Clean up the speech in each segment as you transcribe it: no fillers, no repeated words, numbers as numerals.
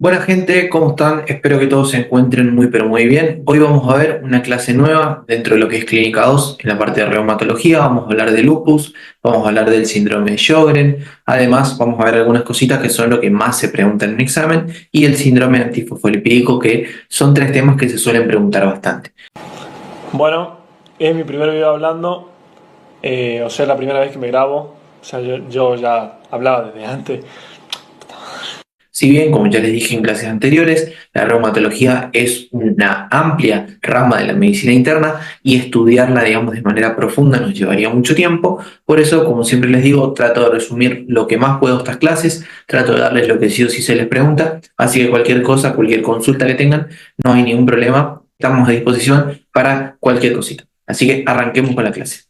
Buena gente, ¿cómo están? Espero que todos se encuentren muy pero muy bien. Hoy vamos a ver una clase nueva dentro de lo que es Clínica 2 en la parte de reumatología. Vamos a hablar de lupus, vamos a hablar del síndrome de Sjögren. Además, vamos a ver algunas cositas que son lo que más se pregunta en un examen y el síndrome antifosfolipídico, que son tres temas que se suelen preguntar bastante. Bueno, es mi primer video hablando, o sea, la primera vez que me grabo, o sea, yo ya hablaba desde antes. Si bien, como ya les dije en clases anteriores, la reumatología es una amplia rama de la medicina interna y estudiarla, digamos, de manera profunda nos llevaría mucho tiempo. Por eso, como siempre les digo, trato de resumir lo que más puedo estas clases, trato de darles lo que sí o sí se les pregunta. Así que cualquier cosa, cualquier consulta que tengan, no hay ningún problema. Estamos a disposición para cualquier cosita. Así que arranquemos con la clase.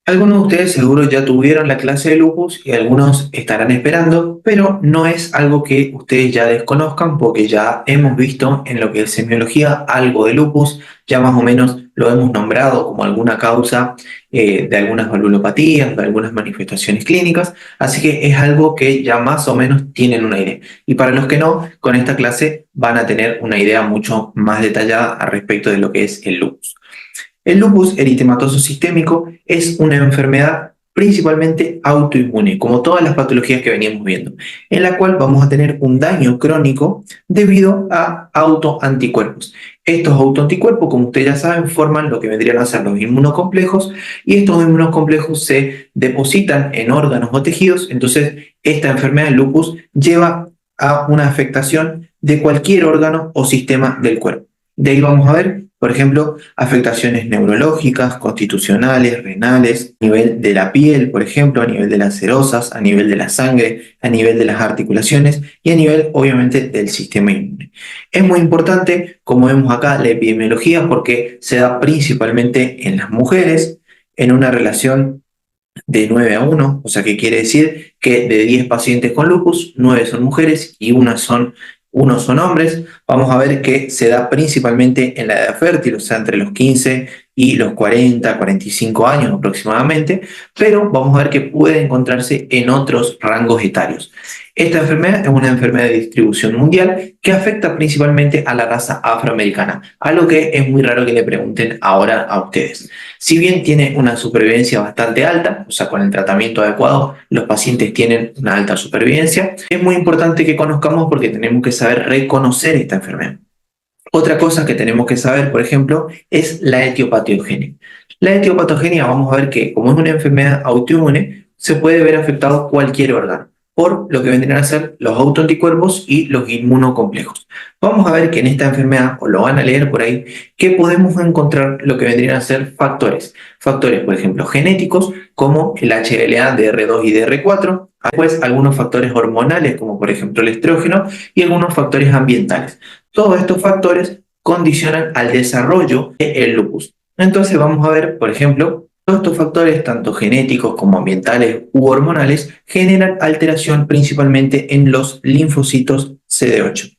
Algunos de ustedes seguro ya tuvieron la clase de lupus y algunos estarán esperando, pero no es algo que ustedes ya desconozcan porque ya hemos visto en lo que es semiología algo de lupus, ya más o menos lo hemos nombrado como alguna causa de algunas valvulopatías, de algunas manifestaciones clínicas, así que es algo que ya más o menos tienen una idea. Y para los que no, con esta clase van a tener una idea mucho más detallada al respecto de lo que es el lupus. El lupus eritematoso sistémico es una enfermedad principalmente autoinmune, como todas las patologías que veníamos viendo, en la cual vamos a tener un daño crónico debido a autoanticuerpos. Estos autoanticuerpos, como ustedes ya saben, forman lo que vendrían a ser los inmunocomplejos y estos inmunocomplejos se depositan en órganos o tejidos. Entonces, esta enfermedad del lupus lleva a una afectación de cualquier órgano o sistema del cuerpo. De ahí vamos a ver, por ejemplo, afectaciones neurológicas, constitucionales, renales, a nivel de la piel, por ejemplo, a nivel de las serosas, a nivel de la sangre, a nivel de las articulaciones y a nivel, obviamente, del sistema inmune. Es muy importante, como vemos acá, la epidemiología porque se da principalmente en las mujeres, en una relación de 9 a 1, o sea que quiere decir que de 10 pacientes con lupus, 9 son mujeres y uno son hombres. Vamos a ver que se da principalmente en la edad fértil, o sea, entre los 15 y los 40, 45 años aproximadamente, pero vamos a ver que puede encontrarse en otros rangos etarios. Esta enfermedad es una enfermedad de distribución mundial que afecta principalmente a la raza afroamericana, algo que es muy raro que le pregunten ahora a ustedes. Si bien tiene una supervivencia bastante alta, o sea, con el tratamiento adecuado, los pacientes tienen una alta supervivencia, es muy importante que conozcamos porque tenemos que saber reconocer esta enfermedad. Otra cosa que tenemos que saber, por ejemplo, es la etiopatogenia. La etiopatogenia, vamos a ver que como es una enfermedad autoinmune, se puede ver afectado cualquier órgano por lo que vendrían a ser los autoanticuerpos y los inmunocomplejos. Vamos a ver que en esta enfermedad, o lo van a leer por ahí, que podemos encontrar lo que vendrían a ser factores. Factores, por ejemplo, genéticos, como el HLA, DR2 y DR4. Después, algunos factores hormonales, como por ejemplo el estrógeno, y algunos factores ambientales. Todos estos factores condicionan al desarrollo del lupus. Entonces vamos a ver, por ejemplo, todos estos factores, tanto genéticos como ambientales u hormonales, generan alteración principalmente en los linfocitos CD8.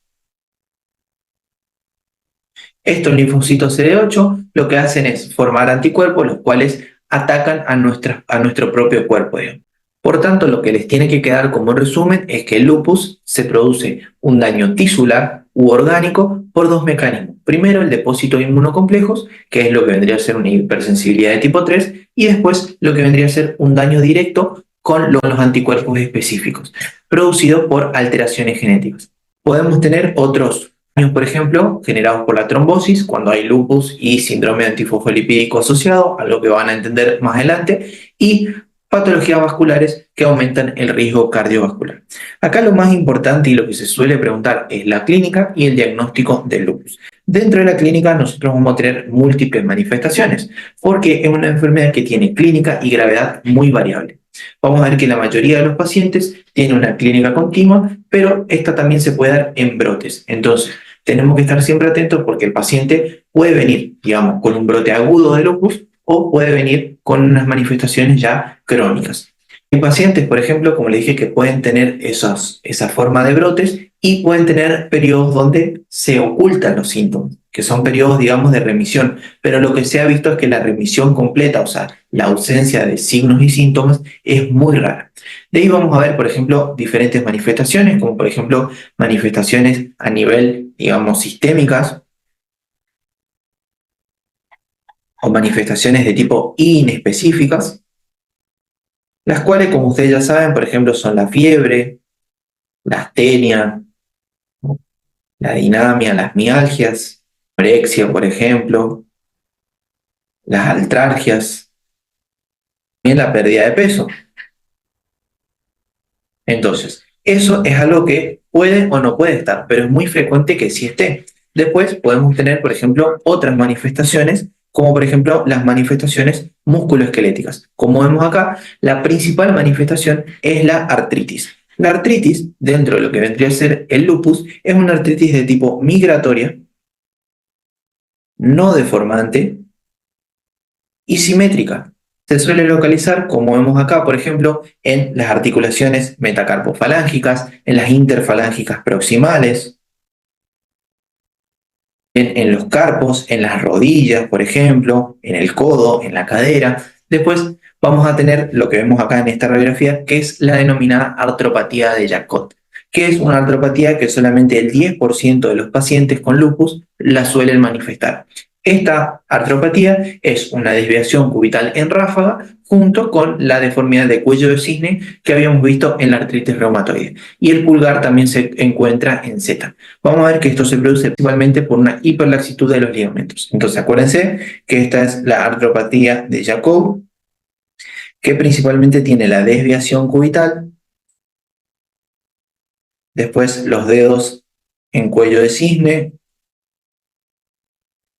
Estos linfocitos CD8 lo que hacen es formar anticuerpos, los cuales atacan a nuestro propio cuerpo, digamos. Por tanto, lo que les tiene que quedar como resumen es que el lupus se produce un daño tisular u orgánico por dos mecanismos. Primero, el depósito de inmunocomplejos, que es lo que vendría a ser una hipersensibilidad de tipo 3, y después lo que vendría a ser un daño directo con los anticuerpos específicos, producido por alteraciones genéticas. Podemos tener otros daños, por ejemplo, generados por la trombosis, cuando hay lupus y síndrome antifosfolipídico asociado, algo que van a entender más adelante, y patologías vasculares que aumentan el riesgo cardiovascular. Acá lo más importante y lo que se suele preguntar es la clínica y el diagnóstico del lupus. Dentro de la clínica nosotros vamos a tener múltiples manifestaciones, porque es una enfermedad que tiene clínica y gravedad muy variable. Vamos a ver que la mayoría de los pacientes tiene una clínica continua, pero esta también se puede dar en brotes. Entonces, tenemos que estar siempre atentos porque el paciente puede venir, digamos, con un brote agudo de lupus o puede venir con unas manifestaciones ya crónicas. Hay pacientes, por ejemplo, como les dije, que pueden tener esa forma de brotes y pueden tener periodos donde se ocultan los síntomas, que son periodos, digamos, de remisión, pero lo que se ha visto es que la remisión completa, o sea, la ausencia de signos y síntomas, es muy rara. De ahí vamos a ver, por ejemplo, diferentes manifestaciones, como por ejemplo manifestaciones a nivel, digamos, sistémicas, o manifestaciones de tipo inespecíficas, las cuales, como ustedes ya saben, por ejemplo, son la fiebre, la astenia, la dinamia, las mialgias, anorexia, por ejemplo, las altralgias, también la pérdida de peso. Entonces, eso es algo que puede o no puede estar, pero es muy frecuente que sí esté. Después podemos tener, por ejemplo, otras manifestaciones, como por ejemplo las manifestaciones musculoesqueléticas. Como vemos acá, la principal manifestación es la artritis. La artritis, dentro de lo que vendría a ser el lupus, es una artritis de tipo migratoria, no deformante y simétrica. Se suele localizar, como vemos acá, por ejemplo, en las articulaciones metacarpofalángicas, en las interfalángicas proximales, en los carpos, en las rodillas, por ejemplo, en el codo, en la cadera. Después vamos a tener lo que vemos acá en esta radiografía, que es la denominada artropatía de Charcot, que es una artropatía que solamente el 10% de los pacientes con lupus la suelen manifestar. Esta artropatía es una desviación cubital en ráfaga junto con la deformidad de cuello de cisne que habíamos visto en la artritis reumatoide. Y el pulgar también se encuentra en Z. Vamos a ver que esto se produce principalmente por una hiperlaxitud de los ligamentos. Entonces acuérdense que esta es la artropatía de Jacob, que principalmente tiene la desviación cubital, después los dedos en cuello de cisne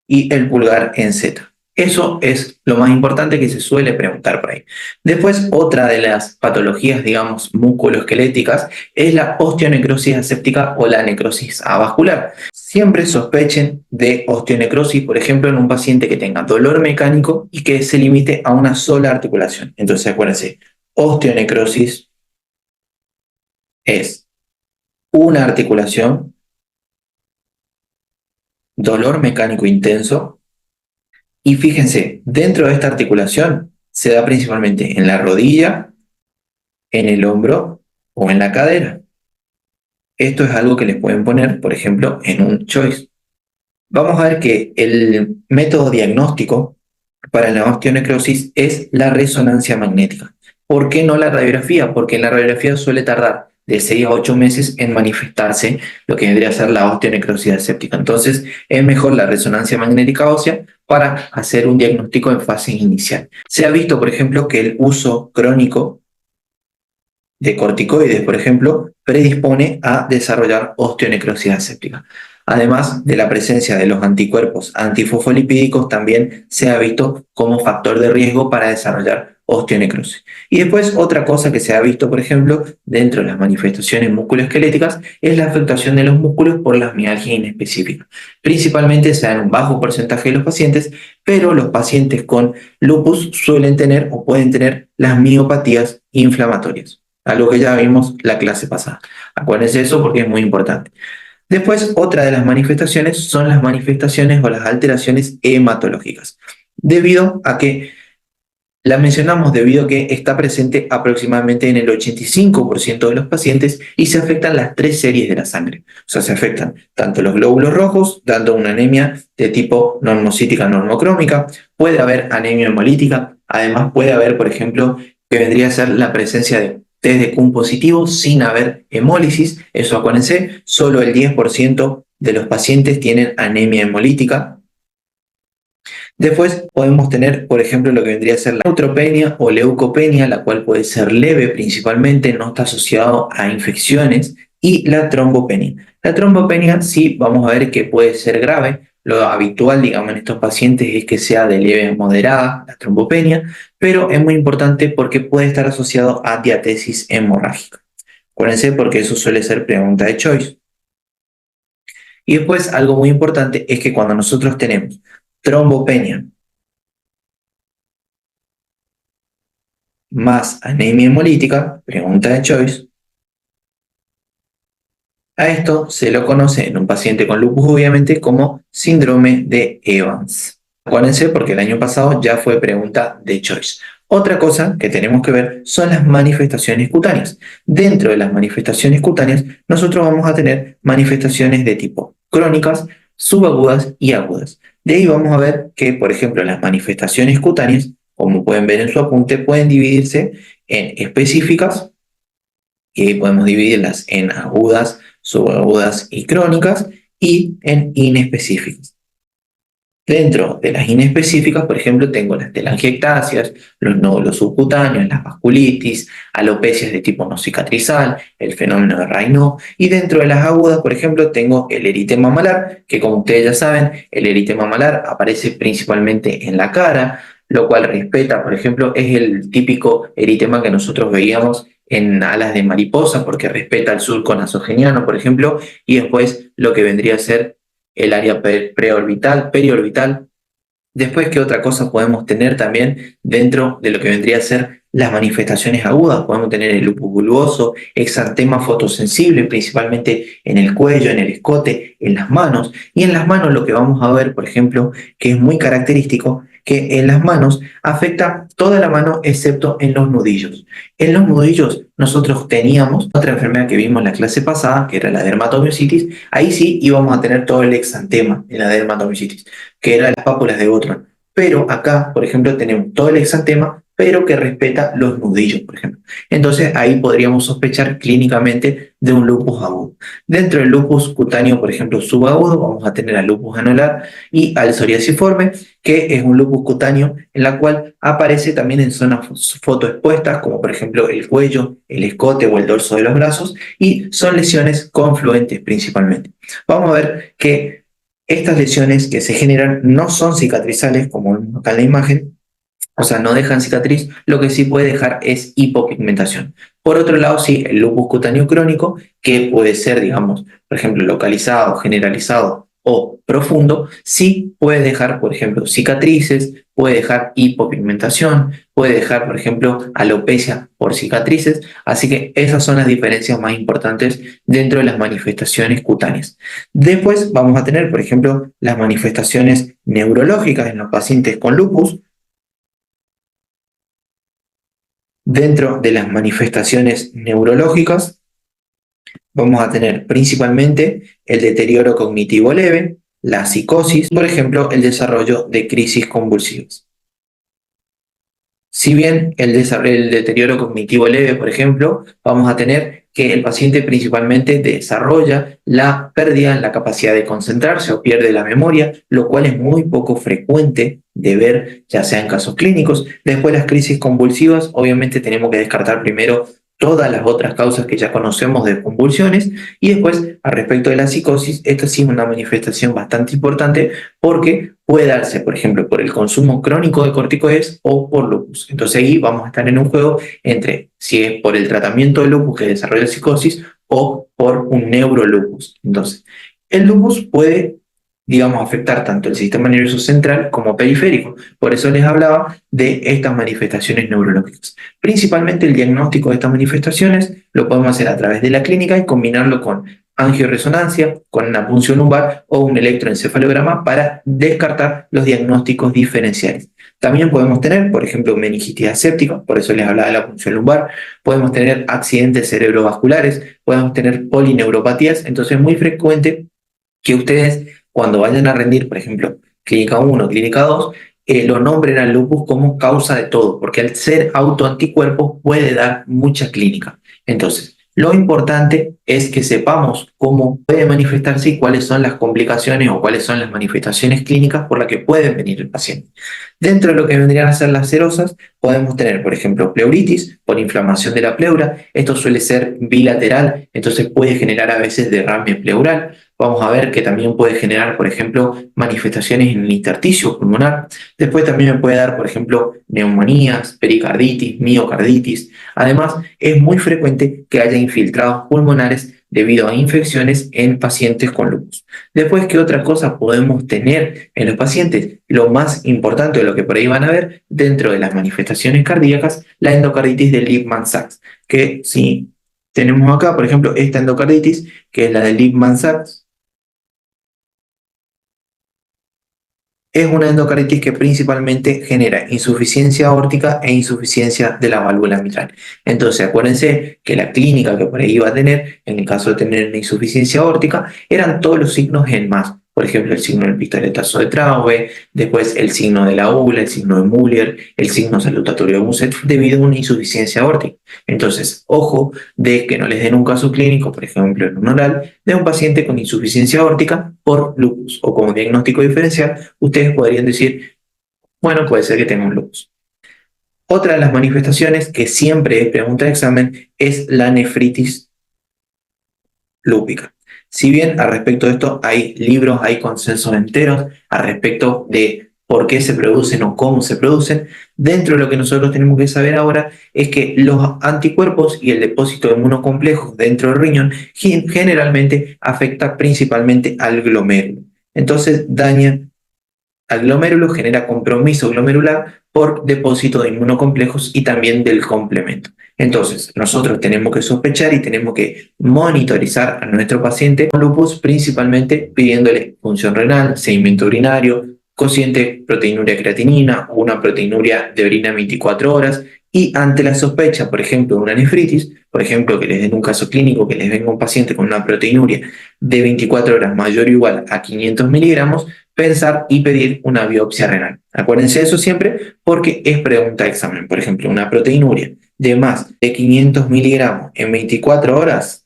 y el pulgar en Z. Eso es lo más importante que se suele preguntar por ahí. Después, otra de las patologías, digamos, musculoesqueléticas es la osteonecrosis aséptica o la necrosis avascular. Siempre sospechen de osteonecrosis, por ejemplo, en un paciente que tenga dolor mecánico y que se limite a una sola articulación. Entonces, acuérdense, osteonecrosis es una articulación, dolor mecánico intenso. Y fíjense, dentro de esta articulación se da principalmente en la rodilla, en el hombro o en la cadera. Esto es algo que les pueden poner, por ejemplo, en un choice. Vamos a ver que el método diagnóstico para la osteonecrosis es la resonancia magnética. ¿Por qué no la radiografía? Porque en la radiografía suele tardar de 6 a 8 meses en manifestarse lo que vendría a ser la osteonecrosis aséptica. Entonces, es mejor la resonancia magnética ósea para hacer un diagnóstico en fase inicial. Se ha visto, por ejemplo, que el uso crónico de corticoides, por ejemplo, predispone a desarrollar osteonecrosis aséptica. Además de la presencia de los anticuerpos antifosfolipídicos, también se ha visto como factor de riesgo para desarrollar osteonecrosis. Y después otra cosa que se ha visto, por ejemplo, dentro de las manifestaciones musculoesqueléticas es la afectación de los músculos por las mialgias inespecíficas. Principalmente se da en un bajo porcentaje de los pacientes, pero los pacientes con lupus suelen tener o pueden tener las miopatías inflamatorias, algo que ya vimos la clase pasada. Acuérdense de eso porque es muy importante. Después, otra de las manifestaciones son las manifestaciones o las alteraciones hematológicas, debido a que la mencionamos debido a que está presente aproximadamente en el 85% de los pacientes y se afectan las tres series de la sangre. O sea, se afectan tanto los glóbulos rojos, dando una anemia de tipo normocítica normocrómica, puede haber anemia hemolítica, además puede haber, por ejemplo, que vendría a ser la presencia de test de Kuhn positivo sin haber hemólisis. Eso acuérdense, solo el 10% de los pacientes tienen anemia hemolítica. Después podemos tener, por ejemplo, lo que vendría a ser la neutropenia o leucopenia, la cual puede ser leve principalmente, no está asociado a infecciones, y la trombopenia. La trombopenia sí vamos a ver que puede ser grave. Lo habitual, digamos, en estos pacientes es que sea de leve a moderada la trombopenia, pero es muy importante porque puede estar asociado a diatesis hemorrágica. Acuérdense porque eso suele ser pregunta de choice. Y después algo muy importante es que cuando nosotros tenemos trombopenia más anemia hemolítica, pregunta de choice, A esto se lo conoce en un paciente con lupus obviamente como síndrome de Evans. Acuérdense porque el año pasado ya fue pregunta de Choice. Otra cosa que tenemos que ver son las manifestaciones cutáneas. Dentro de las manifestaciones cutáneas, nosotros vamos a tener manifestaciones de tipo crónicas, subagudas y agudas. De ahí vamos a ver que, por ejemplo, las manifestaciones cutáneas, como pueden ver en su apunte, pueden dividirse en específicas, y podemos dividirlas en agudas, subagudas y crónicas, y en inespecíficas. Dentro de las inespecíficas, por ejemplo, tengo las telangiectasias, los nódulos subcutáneos, las vasculitis, alopecias de tipo no cicatrizal, el fenómeno de Raynaud, y dentro de las agudas, por ejemplo, tengo el eritema malar, que como ustedes ya saben, el eritema malar aparece principalmente en la cara, lo cual respeta, por ejemplo, es el típico eritema que nosotros veíamos en alas de mariposa, porque respeta el surco nasogeniano, por ejemplo, y después lo que vendría a ser el área preorbital, periorbital. Después, ¿qué otra cosa podemos tener también dentro de lo que vendría a ser las manifestaciones agudas? Podemos tener el lupus bulboso, exantema fotosensible, principalmente en el cuello, en el escote, en las manos. Y en las manos lo que vamos a ver, por ejemplo, que es muy característico, que en las manos afecta toda la mano excepto en los nudillos. En los nudillos nosotros teníamos otra enfermedad que vimos en la clase pasada, que era la dermatomiositis. Ahí sí íbamos a tener todo el exantema en la dermatomiositis, que eran las pápulas de Butron. Pero acá, por ejemplo, tenemos todo el exantema, pero que respeta los nudillos, por ejemplo. Entonces ahí podríamos sospechar clínicamente de un lupus agudo. Dentro del lupus cutáneo, por ejemplo, subagudo, vamos a tener al lupus anular y al psoriasiforme, que es un lupus cutáneo en la cual aparece también en zonas fotoexpuestas, como por ejemplo el cuello, el escote o el dorso de los brazos, y son lesiones confluentes principalmente. Vamos a ver que estas lesiones que se generan no son cicatrizales, como vemos acá en la imagen, o sea, no dejan cicatriz, lo que sí puede dejar es hipopigmentación. Por otro lado, sí, el lupus cutáneo crónico, que puede ser, digamos, por ejemplo, localizado, generalizado o profundo, sí puede dejar, por ejemplo, cicatrices, puede dejar hipopigmentación, puede dejar, por ejemplo, alopecia por cicatrices, así que esas son las diferencias más importantes dentro de las manifestaciones cutáneas. Después vamos a tener, por ejemplo, las manifestaciones neurológicas en los pacientes con lupus. Dentro de las manifestaciones neurológicas vamos a tener principalmente el deterioro cognitivo leve, la psicosis, por ejemplo, el desarrollo de crisis convulsivas. Si bien el deterioro cognitivo leve, por ejemplo, vamos a tener que el paciente principalmente desarrolla la pérdida en la capacidad de concentrarse o pierde la memoria, lo cual es muy poco frecuente de ver, ya sea en casos clínicos. Después las crisis convulsivas, obviamente tenemos que descartar primero todas las otras causas que ya conocemos de convulsiones, y después, al respecto de la psicosis, esta sí es una manifestación bastante importante porque puede darse, por ejemplo, por el consumo crónico de corticoides o por lupus. Entonces ahí vamos a estar en un juego entre si es por el tratamiento de lupus que desarrolla psicosis o por un neurolupus. Entonces, el lupus puede, digamos, afectar tanto el sistema nervioso central como periférico. Por eso les hablaba de estas manifestaciones neurológicas. Principalmente el diagnóstico de estas manifestaciones lo podemos hacer a través de la clínica y combinarlo con angioresonancia, con una punción lumbar o un electroencefalograma para descartar los diagnósticos diferenciales. También podemos tener, por ejemplo, meningitis aséptica, por eso les hablaba de la punción lumbar, podemos tener accidentes cerebrovasculares, podemos tener polineuropatías, entonces es muy frecuente que ustedes cuando vayan a rendir, por ejemplo, clínica 1, clínica 2, lo nombren al lupus como causa de todo, porque al ser autoanticuerpos puede dar mucha clínica. Entonces, lo importante es que sepamos cómo puede manifestarse y cuáles son las complicaciones o cuáles son las manifestaciones clínicas por las que puede venir el paciente. Dentro de lo que vendrían a ser las serosas, podemos tener, por ejemplo, pleuritis por inflamación de la pleura. Esto suele ser bilateral, entonces puede generar a veces derrame pleural. Vamos a ver que también puede generar, por ejemplo, manifestaciones en el intersticio pulmonar. Después también me puede dar, por ejemplo, neumonías, pericarditis, miocarditis. Además, es muy frecuente que haya infiltrados pulmonares debido a infecciones en pacientes con lupus. Después, ¿qué otra cosa podemos tener en los pacientes? Lo más importante de lo que por ahí van a ver, dentro de las manifestaciones cardíacas, la endocarditis de Lipman-Sachs, que sí, Tenemos acá, por ejemplo, esta endocarditis, que es la de Lippmann-Sachs. Es una endocarditis que principalmente genera insuficiencia aórtica e insuficiencia de la válvula mitral. Entonces, acuérdense que la clínica que por ahí iba a tener, en el caso de tener una insuficiencia aórtica, eran todos los signos en más. Por ejemplo, el signo del pistoletazo de Traube, después el signo de la ULA, el signo de Muller, el signo salutatorio de Busset, debido a una insuficiencia aórtica. Entonces, ojo de que no les den un caso clínico, por ejemplo, en un oral, de un paciente con insuficiencia aórtica por lupus o como diagnóstico diferencial, ustedes podrían decir, bueno, puede ser que tenga un lupus. Otra de las manifestaciones que siempre es pregunta de examen es la nefritis lúpica. Si bien al respecto de esto hay libros, hay consensos enteros al respecto de por qué se producen o cómo se producen, dentro de lo que nosotros tenemos que saber ahora es que los anticuerpos y el depósito de inmunocomplejos dentro del riñón generalmente afecta principalmente al glomérulo. Entonces daña al glomérulo, genera compromiso glomerular por depósito de inmunocomplejos y también del complemento. Entonces, nosotros tenemos que sospechar y tenemos que monitorizar a nuestro paciente con lupus, principalmente pidiéndole función renal, seguimiento urinario, cociente proteinuria creatinina o una proteinuria de orina 24 horas. Y ante la sospecha, por ejemplo, de una nefritis, por ejemplo, que les den un caso clínico, que les venga un paciente con una proteinuria de 24 horas mayor o igual a 500 miligramos, pensar y pedir una biopsia renal. Acuérdense de eso siempre porque es pregunta de examen. Por ejemplo, una proteinuria de más de 500 miligramos en 24 horas,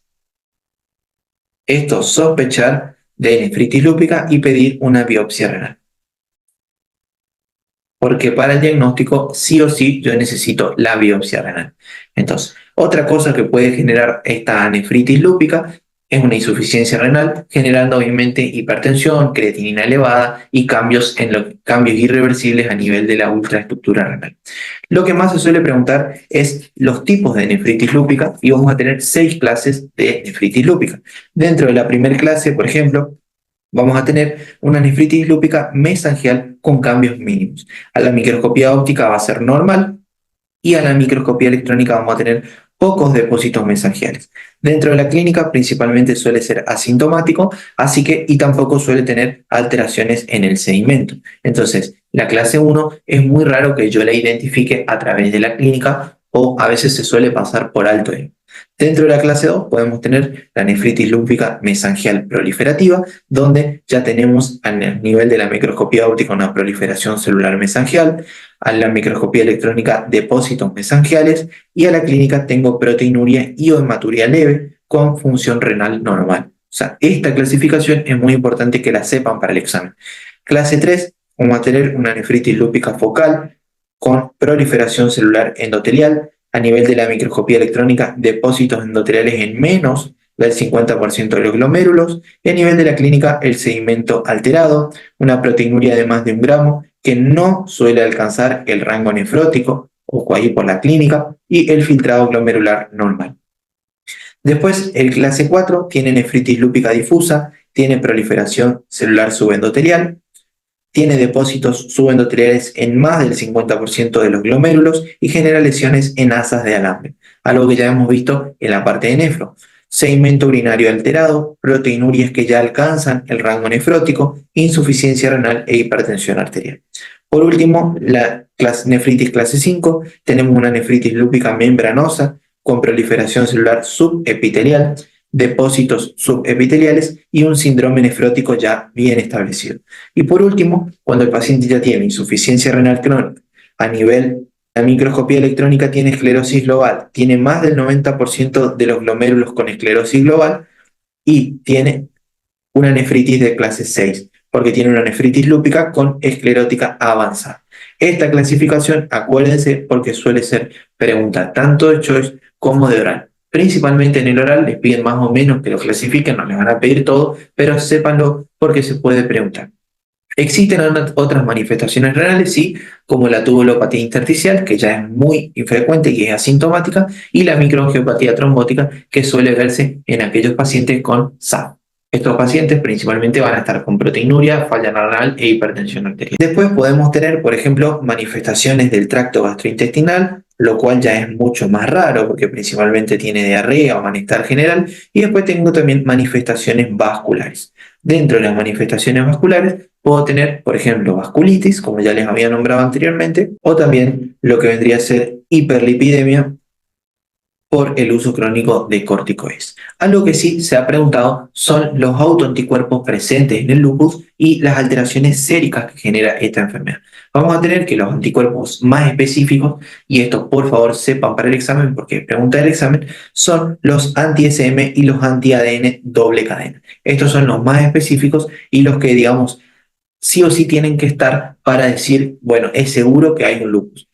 esto sospechar de nefritis lúpica y pedir una biopsia renal. Porque para el diagnóstico sí o sí yo necesito la biopsia renal. Entonces, otra cosa que puede generar esta nefritis lúpica es una insuficiencia renal, generando obviamente hipertensión, creatinina elevada y cambios irreversibles a nivel de la ultraestructura renal. Lo que más se suele preguntar es los tipos de nefritis lúpica y vamos a tener 6 clases de nefritis lúpica. Dentro de la primera clase, por ejemplo, vamos a tener una nefritis lúpica mesangial con cambios mínimos. A la microscopía óptica va a ser normal y a la microscopía electrónica vamos a tener pocos depósitos mesangiales. Dentro de la clínica principalmente suele ser asintomático, así que y tampoco suele tener alteraciones en el sedimento. Entonces, la clase 1 es muy raro que yo la identifique a través de la clínica o a veces se suele pasar por alto. Dentro de la clase 2 podemos tener la nefritis lúpica mesangial proliferativa, donde ya tenemos a nivel de la microscopía óptica una proliferación celular mesangial, a la microscopía electrónica depósitos mesangiales y a la clínica tengo proteinuria y o hematuria leve con función renal normal. O sea, esta clasificación es muy importante que la sepan para el examen. Clase 3, vamos a tener una nefritis lúpica focal con proliferación celular endotelial, a nivel de la microscopía electrónica, depósitos endoteliales en menos del 50% de los glomérulos, y a nivel de la clínica, el sedimento alterado, una proteinuria de más de 1 gramo que no suele alcanzar el rango nefrótico, ojo ahí por la clínica, y el filtrado glomerular normal. Después, el clase 4 tiene nefritis lúpica difusa, tiene proliferación celular subendotelial, tiene depósitos subendoteliales en más del 50% de los glomérulos y genera lesiones en asas de alambre, algo que ya hemos visto en la parte de nefro. Segmento urinario alterado, proteinurias que ya alcanzan el rango nefrótico, insuficiencia renal e hipertensión arterial. Por último, la nefritis clase 5, tenemos una nefritis lúpica membranosa con proliferación celular subepitelial, depósitos subepiteliales y un síndrome nefrótico ya bien establecido. Y por último, cuando el paciente ya tiene insuficiencia renal crónica a nivel, la microscopía electrónica tiene esclerosis global, tiene más del 90% de los glomérulos con esclerosis global y tiene una nefritis de clase 6, porque tiene una nefritis lúpica con esclerótica avanzada. Esta clasificación, acuérdense, porque suele ser pregunta tanto de choice como de oral. Principalmente en el oral les piden más o menos que lo clasifiquen, no les van a pedir todo, pero sépanlo porque se puede preguntar. Existen otras manifestaciones renales, sí, como la tubulopatía intersticial, que ya es muy infrecuente y es asintomática, y la microangiopatía trombótica, que suele verse en aquellos pacientes con SAP. Estos pacientes principalmente van a estar con proteinuria, falla renal e hipertensión arterial. Después podemos tener, por ejemplo, manifestaciones del tracto gastrointestinal, lo cual ya es mucho más raro porque principalmente tiene diarrea o malestar general. Y después tengo también manifestaciones vasculares. Dentro de las manifestaciones vasculares puedo tener, por ejemplo, vasculitis, como ya les había nombrado anteriormente, o también lo que vendría a ser hiperlipidemia por el uso crónico de corticoides. Algo que sí se ha preguntado son los autoanticuerpos presentes en el lupus y las alteraciones séricas que genera esta enfermedad. Vamos a tener que los anticuerpos más específicos, y esto por favor sepan para el examen porque es pregunta del examen, son los anti-SM y los anti-ADN doble cadena. Estos son los más específicos y los que, digamos, sí o sí tienen que estar para decir, bueno, es seguro que hay un lupus.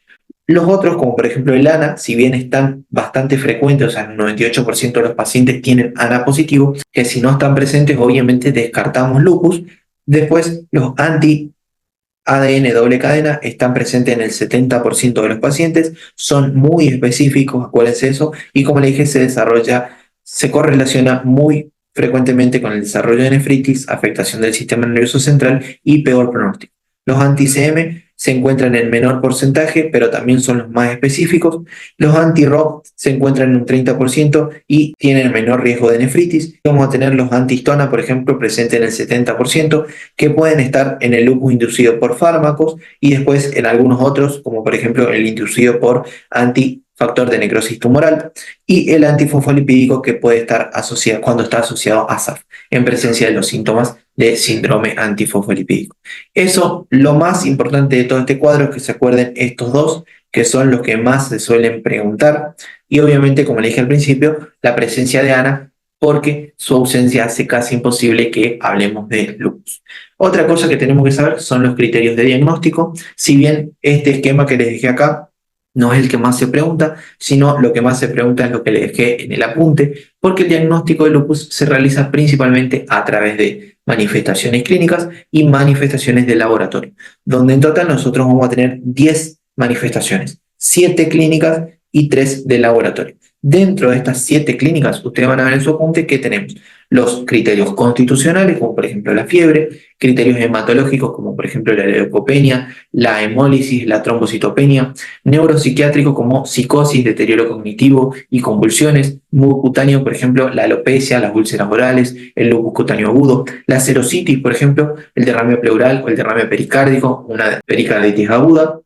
Los otros, como por ejemplo el ANA, si bien están bastante frecuentes, o sea, el 98% de los pacientes tienen ANA positivo, que si no están presentes, obviamente descartamos lupus. Después, los anti-ADN doble cadena están presentes en el 70% de los pacientes, son muy específicos, acuérdense eso, y como le dije, se correlaciona muy frecuentemente con el desarrollo de nefritis, afectación del sistema nervioso central y peor pronóstico. Los anti-CM se encuentran en menor porcentaje, pero también son los más específicos. Los anti-ROP se encuentran en un 30% y tienen menor riesgo de nefritis. Vamos a tener los antihistona, por ejemplo, presentes en el 70%, que pueden estar en el lupus inducido por fármacos y después en algunos otros, como por ejemplo el inducido por antifactor de necrosis tumoral y el antifosfolipídico que puede estar asociado cuando está asociado a SAF en presencia de los síntomas de síndrome antifosfolipídico. Eso, lo más importante de todo este cuadro es que se acuerden estos dos, que son los que más se suelen preguntar, y obviamente, como le dije al principio, la presencia de ANA, porque su ausencia hace casi imposible que hablemos de lupus. Otra cosa que tenemos que saber son los criterios de diagnóstico. Si bien este esquema que les dejé acá no es el que más se pregunta, sino lo que más se pregunta es lo que les dejé en el apunte, porque el diagnóstico de lupus se realiza principalmente a través de manifestaciones clínicas y manifestaciones de laboratorio, donde en total nosotros vamos a tener 10 manifestaciones, 7 clínicas y 3 de laboratorio. Dentro de estas 7 clínicas, ustedes van a ver en su apunte que tenemos los criterios constitucionales, como por ejemplo la fiebre, criterios hematológicos, como por ejemplo la leucopenia, la hemólisis, la trombocitopenia, neuropsiquiátrico como psicosis, deterioro cognitivo y convulsiones, cutáneo, por ejemplo, la alopecia, las úlceras orales, el lupus cutáneo agudo, la serositis, por ejemplo, el derrame pleural o el derrame pericárdico, una pericarditis aguda,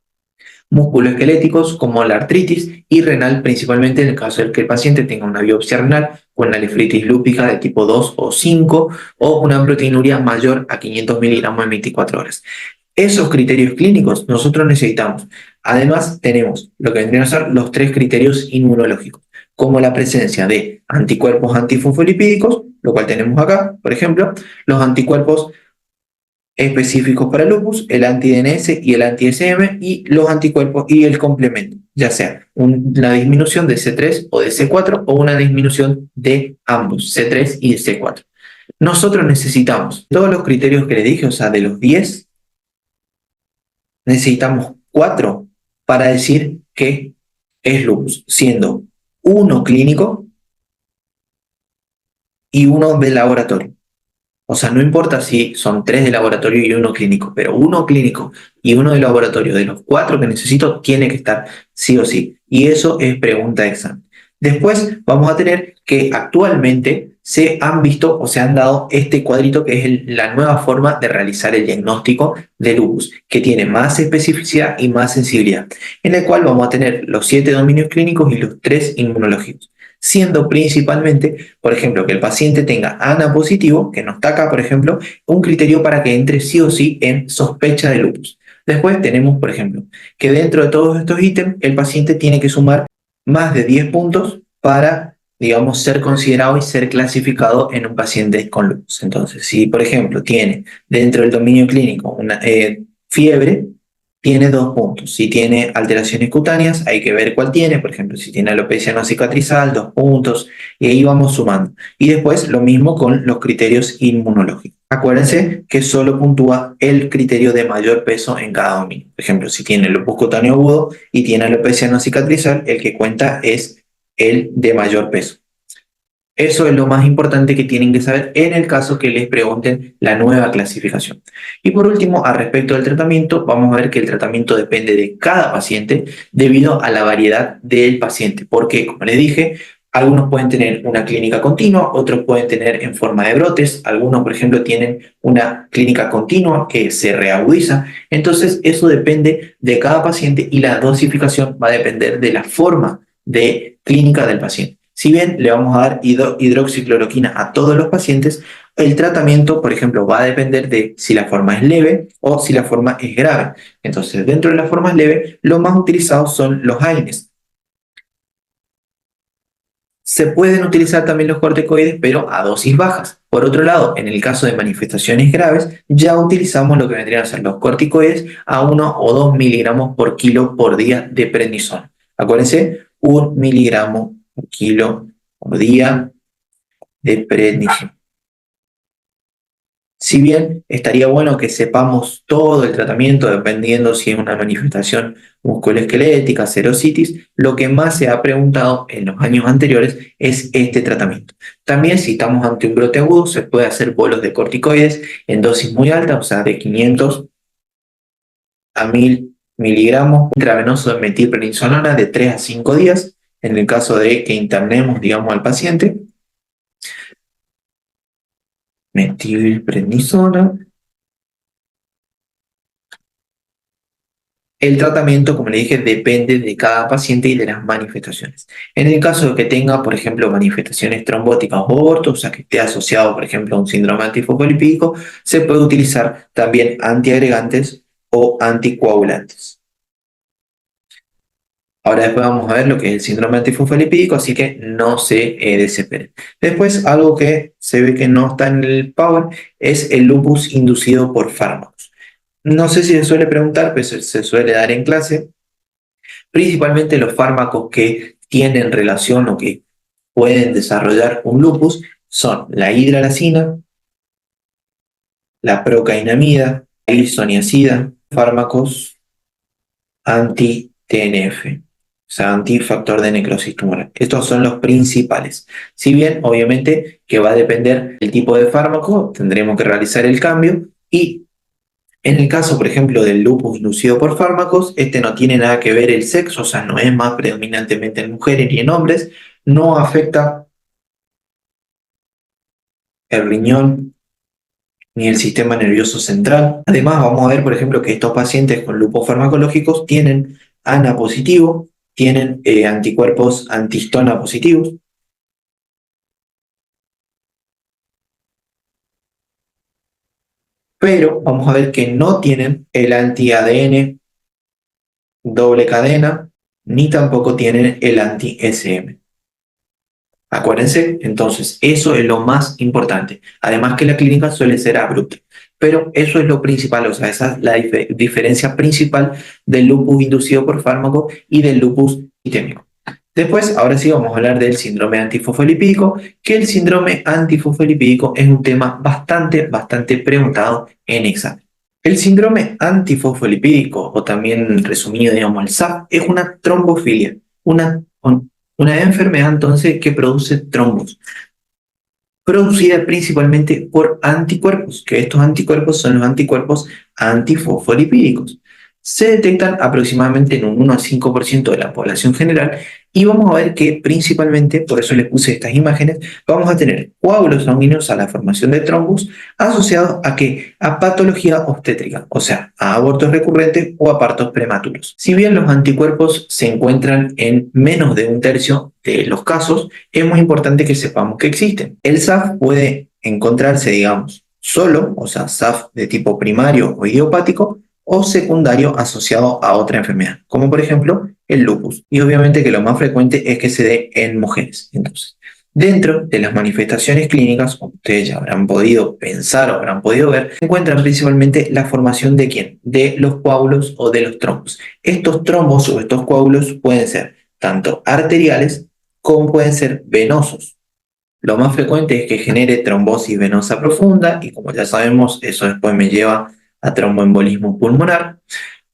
musculoesqueléticos como la artritis y renal, principalmente en el caso de que el paciente tenga una biopsia renal con una nefritis lúpica de tipo 2 o 5 o una proteinuria mayor a 500 miligramos en 24 horas. Esos criterios clínicos nosotros necesitamos. Además, tenemos lo que vendrían a ser los 3 criterios inmunológicos, como la presencia de anticuerpos antifosfolipídicos, lo cual tenemos acá, por ejemplo, los anticuerpos específicos para lupus, el anti-DNS y el anti-SM, y los anticuerpos y el complemento, ya sea una disminución de C3 o de C4 o una disminución de ambos, C3 y C4. Nosotros necesitamos todos los criterios que le dije, o sea, de los 10, necesitamos 4 para decir que es lupus, siendo uno clínico y uno de laboratorio. O sea, no importa si son 3 de laboratorio y uno clínico, pero uno clínico y uno de laboratorio, de los 4 que necesito, tiene que estar sí o sí. Y eso es pregunta de examen. Después vamos a tener que actualmente se han visto o se han dado este cuadrito que es la nueva forma de realizar el diagnóstico de lupus, que tiene más especificidad y más sensibilidad, en el cual vamos a tener los 7 dominios clínicos y los 3 inmunológicos, siendo principalmente, por ejemplo, que el paciente tenga ANA positivo, que no está acá, por ejemplo, un criterio para que entre sí o sí en sospecha de lupus. Después tenemos, por ejemplo, que dentro de todos estos ítems, el paciente tiene que sumar más de 10 puntos para, digamos, ser considerado y ser clasificado en un paciente con lupus. Entonces, si, por ejemplo, tiene dentro del dominio clínico una fiebre, tiene 2 puntos. Si tiene alteraciones cutáneas, hay que ver cuál tiene. Por ejemplo, si tiene alopecia no cicatrizal, 2 puntos. Y ahí vamos sumando. Y después lo mismo con los criterios inmunológicos. Acuérdense que solo puntúa el criterio de mayor peso en cada dominio. Por ejemplo, si tiene lupus cutáneo agudo y tiene alopecia no cicatrizal, el que cuenta es el de mayor peso. Eso es lo más importante que tienen que saber en el caso que les pregunten la nueva clasificación. Y por último, al respecto del tratamiento, vamos a ver que el tratamiento depende de cada paciente debido a la variedad del paciente. Porque, como les dije, algunos pueden tener una clínica continua, otros pueden tener en forma de brotes, algunos, por ejemplo, tienen una clínica continua que se reagudiza. Entonces, eso depende de cada paciente y la dosificación va a depender de la forma de clínica del paciente. Si bien le vamos a dar hidroxicloroquina a todos los pacientes, el tratamiento, por ejemplo, va a depender de si la forma es leve o si la forma es grave. Entonces, dentro de las formas leves, los más utilizados son los AINES. Se pueden utilizar también los corticoides, pero a dosis bajas. Por otro lado, en el caso de manifestaciones graves, ya utilizamos lo que vendrían a ser los corticoides a 1 o 2 miligramos por kilo por día de prednisona. Acuérdense, 1 miligramo por kilo por día de prednisona. Si bien estaría bueno que sepamos todo el tratamiento, dependiendo si es una manifestación musculoesquelética, serositis, lo que más se ha preguntado en los años anteriores es este tratamiento. También si estamos ante un brote agudo, se puede hacer bolos de corticoides en dosis muy alta, o sea, de 500 a 1000 miligramos intravenoso de metilprednisolona de 3 a 5 días, en el caso de que internemos, digamos, al paciente. Metilprednisona. El tratamiento, como le dije, depende de cada paciente y de las manifestaciones. En el caso de que tenga, por ejemplo, manifestaciones trombóticas o abortos, o sea, que esté asociado, por ejemplo, a un síndrome antifosfolipídico, se puede utilizar también antiagregantes o anticoagulantes. Ahora después vamos a ver lo que es el síndrome antifosfolipídico, así que no se desesperen. Después, algo que se ve que no está en el Power es el lupus inducido por fármacos. No sé si se suele preguntar, pero se suele dar en clase. Principalmente los fármacos que tienen relación o que pueden desarrollar un lupus son la hidralazina, la procainamida, la isoniazida, fármacos anti-TNF, o sea, antifactor de necrosis tumoral. Estos son los principales. Si bien, obviamente, que va a depender del tipo de fármaco, tendremos que realizar el cambio y en el caso, por ejemplo, del lupus inducido por fármacos, este no tiene nada que ver el sexo, o sea, no es más predominantemente en mujeres ni en hombres, no afecta el riñón ni el sistema nervioso central. Además, vamos a ver, por ejemplo, que estos pacientes con lupus farmacológicos tienen ANA positivo, tienen anticuerpos antihistona positivos. Pero vamos a ver que no tienen el anti-ADN doble cadena, ni tampoco tienen el anti-SM. Acuérdense, entonces, eso es lo más importante. Además que la clínica suele ser abrupta. Pero eso es lo principal, o sea, esa es la diferencia principal del lupus inducido por fármaco y del lupus sistémico. Después, ahora sí, vamos a hablar del síndrome antifosfolipídico, que el síndrome antifosfolipídico es un tema bastante preguntado en examen. El síndrome antifosfolipídico, o también resumido, digamos, el SAF, es una trombofilia, una enfermedad entonces que produce trombos, producida principalmente por anticuerpos, que estos anticuerpos son los anticuerpos antifosfolipídicos. Se detectan aproximadamente en un 1 a 5% de la población general y vamos a ver que principalmente, por eso les puse estas imágenes, vamos a tener coágulos sanguíneos a la formación de trombos asociados a qué? A patología obstétrica, o sea, a abortos recurrentes o a partos prematuros. Si bien los anticuerpos se encuentran en menos de un tercio de los casos, es muy importante que sepamos que existen. El SAF puede encontrarse, digamos, solo, o sea, SAF de tipo primario o idiopático, o secundario asociado a otra enfermedad, como por ejemplo el lupus. Y obviamente que lo más frecuente es que se dé en mujeres. Entonces, dentro de las manifestaciones clínicas, como ustedes ya habrán podido pensar o habrán podido ver, se encuentran principalmente la formación de ¿quién? De los coágulos o de los trombos. Estos trombos o estos coágulos pueden ser tanto arteriales como pueden ser venosos. Lo más frecuente es que genere trombosis venosa profunda y como ya sabemos, eso después me lleva a tromboembolismo pulmonar,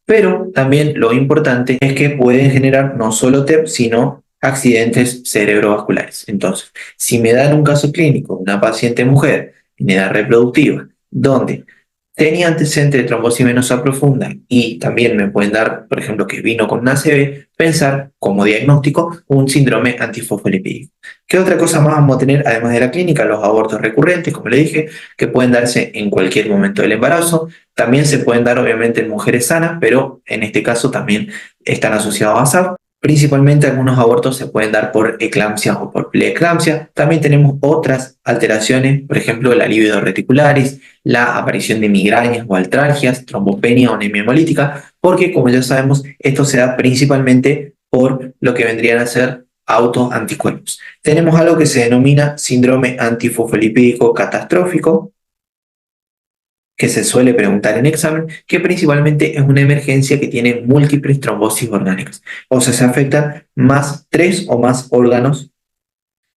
pero también lo importante es que pueden generar no solo TEP, sino accidentes cerebrovasculares. Entonces, si me dan un caso clínico de una paciente mujer en edad reproductiva, donde tenía antecedente de trombosis venosa profunda y también me pueden dar, por ejemplo, que vino con una ACV, pensar como diagnóstico un síndrome antifosfolipídico. ¿Qué otra cosa más vamos a tener además de la clínica? Los abortos recurrentes, como le dije, que pueden darse en cualquier momento del embarazo. También se pueden dar obviamente en mujeres sanas, pero en este caso también están asociados a SAP. Principalmente algunos abortos se pueden dar por eclampsia o por preeclampsia. También tenemos otras alteraciones, por ejemplo, la libido reticularis, la aparición de migrañas o artralgias, trombopenia o anemia hemolítica, porque como ya sabemos, esto se da principalmente por lo que vendrían a ser autoanticuerpos. Tenemos algo que se denomina síndrome antifosfolipídico catastrófico, que se suele preguntar en examen, que principalmente es una emergencia que tiene múltiples trombosis orgánicas. O sea, se afectan más 3 o más órganos,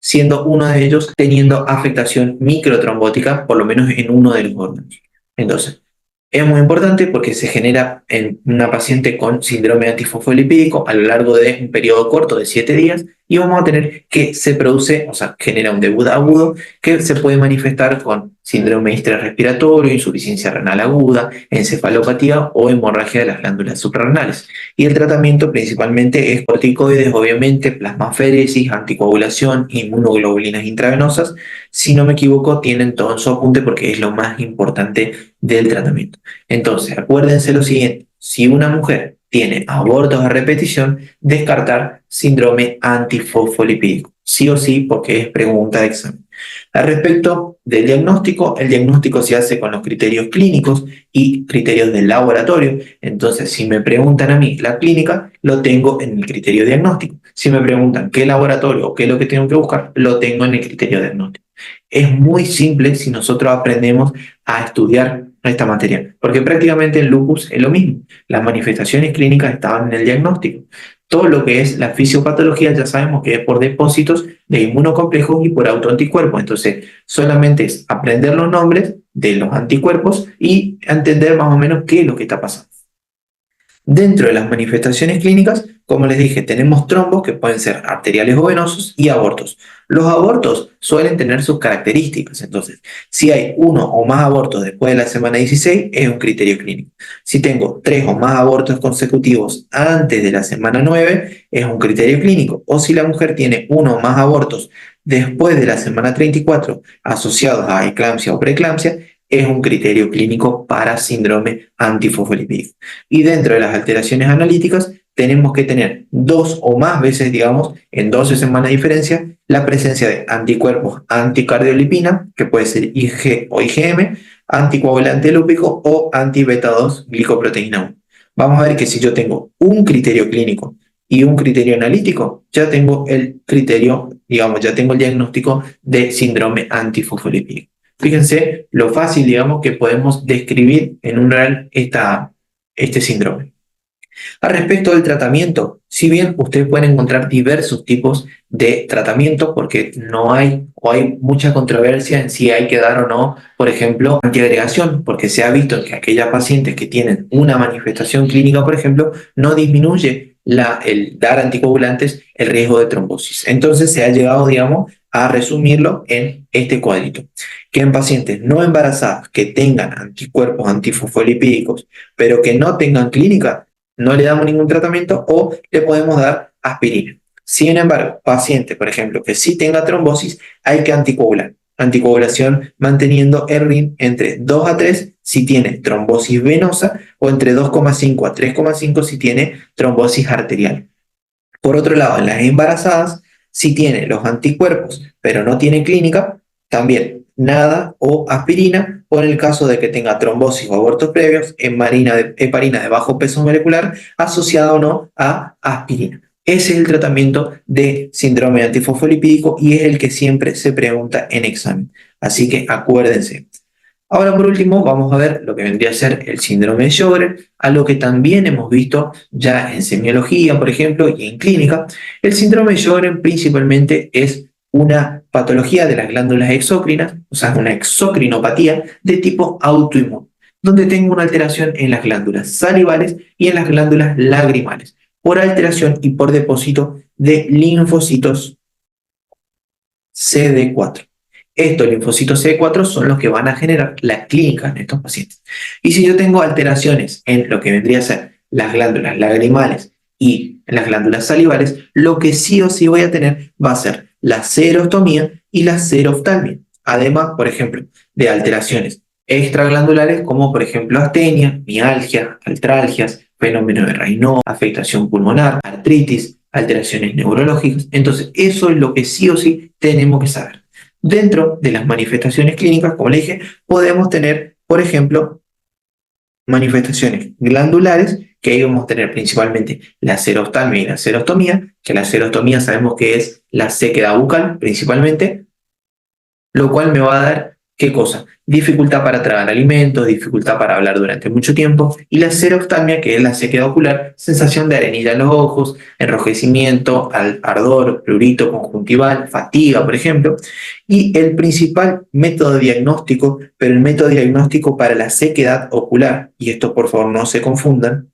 siendo uno de ellos teniendo afectación microtrombótica, por lo menos en uno de los órganos. Entonces, es muy importante porque se genera en una paciente con síndrome antifosfolipídico a lo largo de un periodo corto de 7 días y vamos a tener que se produce, o sea, genera un debut agudo que se puede manifestar con síndrome de estrés respiratorio, insuficiencia renal aguda, encefalopatía o hemorragia de las glándulas suprarrenales. Y el tratamiento principalmente es corticoides, obviamente, plasmaféresis, anticoagulación, inmunoglobulinas intravenosas. Si no me equivoco, tienen todo en su apunte porque es lo más importante del tratamiento. Entonces, acuérdense lo siguiente, si una mujer tiene abortos a repetición, descartar síndrome antifosfolipídico, sí o sí, porque es pregunta de examen. Al respecto del diagnóstico, el diagnóstico se hace con los criterios clínicos y criterios del laboratorio. Entonces, si me preguntan a mí la clínica, lo tengo en el criterio diagnóstico. Si me preguntan qué laboratorio o qué es lo que tengo que buscar, lo tengo en el criterio diagnóstico. Es muy simple si nosotros aprendemos a estudiar esta materia, porque prácticamente en lupus es lo mismo. Las manifestaciones clínicas estaban en el diagnóstico. Todo lo que es la fisiopatología ya sabemos que es por depósitos de inmunocomplejos y por autoanticuerpos. Entonces, solamente es aprender los nombres de los anticuerpos y entender más o menos qué es lo que está pasando. Dentro de las manifestaciones clínicas, como les dije, tenemos trombos que pueden ser arteriales o venosos y abortos. Los abortos suelen tener sus características, entonces, si hay 1 o más abortos después de la semana 16, es un criterio clínico. Si tengo 3 o más abortos consecutivos antes de la semana 9, es un criterio clínico. O si la mujer tiene 1 o más abortos después de la semana 34 asociados a eclampsia o preeclampsia, es un criterio clínico para síndrome antifosfolipídico. Y dentro de las alteraciones analíticas, tenemos que tener 2 o más veces, digamos, en 12 semanas de diferencia, la presencia de anticuerpos anticardiolipina, que puede ser IG o IgM, anticoagulante lúpico o anti-beta-2 glicoproteína 1. Vamos a ver que si yo tengo un criterio clínico y un criterio analítico, ya tengo el criterio, digamos, ya tengo el diagnóstico de síndrome antifosfolipídico. Fíjense lo fácil, digamos, que podemos describir en un real este síndrome. Al respecto del tratamiento, si bien ustedes pueden encontrar diversos tipos de tratamiento, porque no hay o hay mucha controversia en si hay que dar o no, por ejemplo, antiagregación, porque se ha visto que aquellas pacientes que tienen una manifestación clínica, por ejemplo, no disminuye el dar anticoagulantes el riesgo de trombosis. Entonces se ha llegado, digamos, a resumirlo en este cuadrito, que en pacientes no embarazadas que tengan anticuerpos antifosfolipídicos, pero que no tengan clínica, no le damos ningún tratamiento o le podemos dar aspirina. Sin embargo, paciente, por ejemplo, que sí tenga trombosis, hay que anticoagular. Anticoagulación manteniendo el RIN entre 2 a 3 si tiene trombosis venosa o entre 2,5 a 3,5 si tiene trombosis arterial. Por otro lado, en las embarazadas, si tiene los anticuerpos pero no tiene clínica, también nada o aspirina, o en el caso de que tenga trombosis o abortos previos, heparina de bajo peso molecular asociada o no a aspirina. Ese es el tratamiento de síndrome antifosfolipídico y es el que siempre se pregunta en examen. Así que acuérdense. Ahora, por último, vamos a ver lo que vendría a ser el síndrome de Sjögren, algo que también hemos visto ya en semiología, por ejemplo, y en clínica. El síndrome de Sjögren principalmente es una patología de las glándulas exócrinas, o sea, una exocrinopatía de tipo autoinmune, donde tengo una alteración en las glándulas salivales y en las glándulas lagrimales, por alteración y por depósito de linfocitos CD4. Estos linfocitos CD4 son los que van a generar la clínica en estos pacientes. Y si yo tengo alteraciones en lo que vendría a ser las glándulas lagrimales y en las glándulas salivales, lo que sí o sí voy a tener va a ser la serostomía y la seroftalmia. Además, por ejemplo, de alteraciones extraglandulares como por ejemplo astenia, mialgia, artralgias, fenómeno de Raynaud, afectación pulmonar, artritis, alteraciones neurológicas. Entonces, eso es lo que sí o sí tenemos que saber. Dentro de las manifestaciones clínicas, como le dije, podemos tener, por ejemplo, manifestaciones glandulares, que ahí vamos a tener principalmente la serostalmia y la serostomía, que la serostomía sabemos que es la sequedad bucal principalmente, lo cual me va a dar, ¿qué cosa? Dificultad para tragar alimentos, dificultad para hablar durante mucho tiempo, y la seroftalmia, que es la sequedad ocular, sensación de arenilla en los ojos, enrojecimiento, ardor, prurito conjuntival, fatiga, por ejemplo. Y el principal método diagnóstico, pero el método diagnóstico para la sequedad ocular, y esto por favor no se confundan,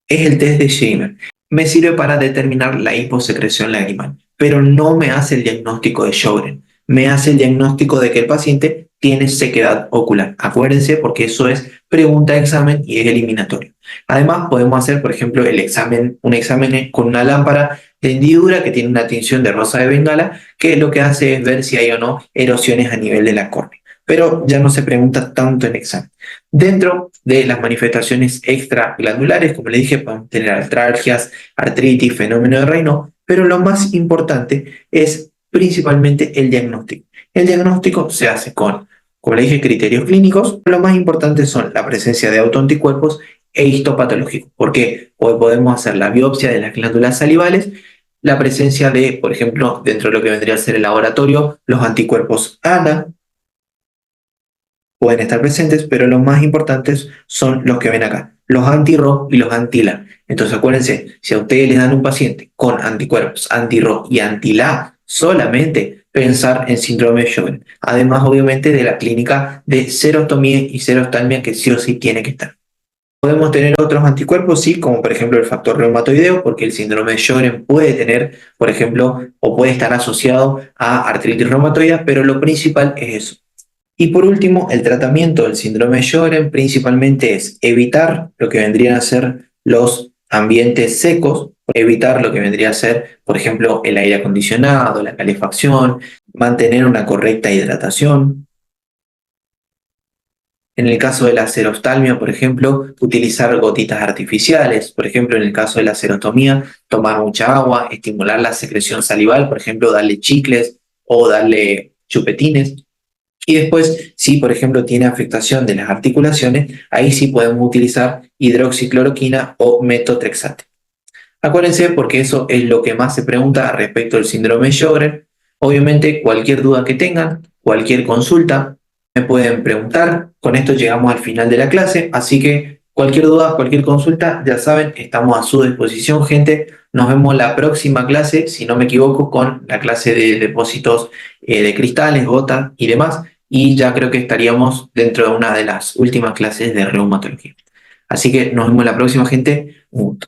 es el test de Schirmer. Me sirve para determinar la hiposecreción lagrimal, pero no me hace el diagnóstico de Sjögren. Me hace el diagnóstico de que el paciente tiene sequedad ocular. Acuérdense, porque eso es pregunta de examen y es eliminatorio. Además, podemos hacer, por ejemplo, un examen con una lámpara de hendidura que tiene una tinción de rosa de Bengala, que lo que hace es ver si hay o no erosiones a nivel de la córnea. Pero ya no se pregunta tanto en examen. Dentro de las manifestaciones extraglandulares, como le dije, podemos tener artralgias, artritis, fenómeno de Raynaud, pero lo más importante es principalmente el diagnóstico. El diagnóstico se hace con, como le dije, criterios clínicos. Lo más importante son la presencia de autoanticuerpos e histopatológicos. ¿Por qué? Hoy podemos hacer la biopsia de las glándulas salivales, la presencia de, por ejemplo, dentro de lo que vendría a ser el laboratorio, los anticuerpos ANA, pueden estar presentes, pero los más importantes son los que ven acá, los anti-RO y los anti-LA. Entonces acuérdense, si a ustedes les dan un paciente con anticuerpos anti-RO y anti-LA, solamente pensar en síndrome de Sjögren. Además, obviamente, de la clínica de serostomía y serostalmia que sí o sí tiene que estar. Podemos tener otros anticuerpos, sí, como por ejemplo el factor reumatoideo, porque el síndrome de Sjögren puede tener, por ejemplo, o puede estar asociado a artritis reumatoidea, pero lo principal es eso. Y por último, el tratamiento del síndrome de Sjögren principalmente es evitar lo que vendrían a ser los ambientes secos, evitar lo que vendría a ser, por ejemplo, el aire acondicionado, la calefacción, mantener una correcta hidratación. En el caso de la serostalmia, por ejemplo, utilizar gotitas artificiales. Por ejemplo, en el caso de la serostomía, tomar mucha agua, estimular la secreción salival, por ejemplo, darle chicles o darle chupetines. Y después, si por ejemplo tiene afectación de las articulaciones, ahí sí podemos utilizar hidroxicloroquina o metotrexate. Acuérdense, porque eso es lo que más se pregunta respecto al síndrome de Sjögren. Obviamente, cualquier duda que tengan, cualquier consulta, me pueden preguntar. Con esto llegamos al final de la clase, así que cualquier duda, cualquier consulta, ya saben, estamos a su disposición, gente. Nos vemos la próxima clase, si no me equivoco, con la clase de depósitos de cristales, gotas y demás. Y ya creo que estaríamos dentro de una de las últimas clases de reumatología. Así que nos vemos la próxima, gente. Un gusto.